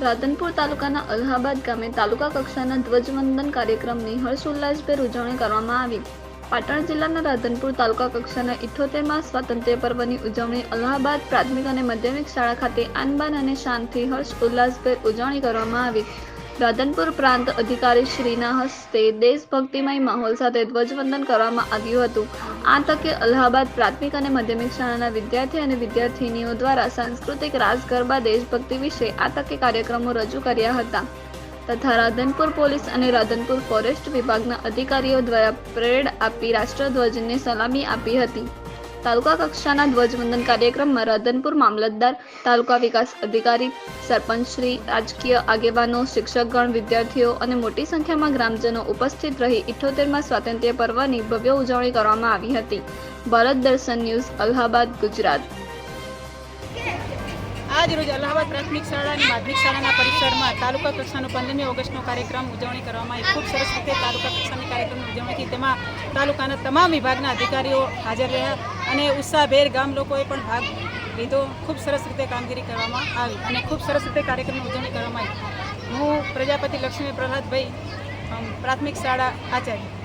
રાધનપુર તાલુકાના અલ્હાબાદ ગામે તાલુકા કક્ષાના ધ્વજવંદન કાર્યક્રમની હર્ષોલ્લાસભેર ઉજવણી કરવામાં આવી. પાટણ જિલ્લાના રાધનપુર તાલુકા કક્ષાના 78મા સ્વાતંત્ર્ય પર્વની ઉજવણી અલ્હાબાદ પ્રાથમિક અને માધ્યમિક શાળા ખાતે આનબાન અને શાનથી હર્ષ ઉલ્લાસભેર ઉજવણી કરવામાં આવી. રાધનપુર પ્રાંત અધિકારી શ્રીના હસ્તે દેશભક્તિમય માહોલ સાથે ધ્વજવંદન કરવામાં આવ્યું હતું. આ તકે અલ્હાબાદ પ્રાથમિક અને માધ્યમિક શાળાના વિદ્યાર્થી અને વિદ્યાર્થીનીઓ દ્વારા સાંસ્કૃતિક રાસ ગરબા દેશભક્તિ વિશે આ તકે કાર્યક્રમો રજૂ કર્યા હતા તથા રાધનપુર પોલીસ અને રાધનપુર ફોરેસ્ટ વિભાગના અધિકારીઓ દ્વારા પરેડ આપી રાષ્ટ્રધ્વજને સલામી આપી હતી. તાલુકા કક્ષાના ધ્વજવંદન કાર્યક્રમમાં રાધનપુર મામલતદાર, તાલુકા વિકાસ અધિકારી, સરપંચશ્રી, રાજકીય આગેવાનો, શિક્ષકગણ, વિદ્યાર્થીઓ અને મોટી સંખ્યામાં ગ્રામજનો ઉપસ્થિત રહી 78મા સ્વાતંત્ર્ય પર્વની ભવ્ય ઉજવણી કરવામાં આવી હતી. ભારત દર્શન ન્યૂઝ, અલ્હાબાદ, ગુજરાત. આજ રોજ અલ્હાબાદ પ્રાથમિક શાળા અને માધ્યમિક શાળાના પરિસરમાં તાલુકા કક્ષાનો 15મી ઓગસ્ટનો કાર્યક્રમ ઉજવણી કરવામાં આવી. ખૂબ સરસ રીતે તાલુકા કક્ષાની કાર્યક્રમની ઉજવણી થઈ. તેમાં તાલુકાના તમામ વિભાગના અધિકારીઓ હાજર રહ્યા અને ઉત્સાહભેર ગામ લોકોએ પણ ભાગ લીધો. ખૂબ સરસ રીતે કામગીરી કરવામાં આવી અને ખૂબ સરસ રીતે કાર્યક્રમની ઉજવણી કરવામાં આવી. હું પ્રજાપતિ લક્ષ્મી પ્રહલાદભાઈ, પ્રાથમિક શાળા આચાર્ય.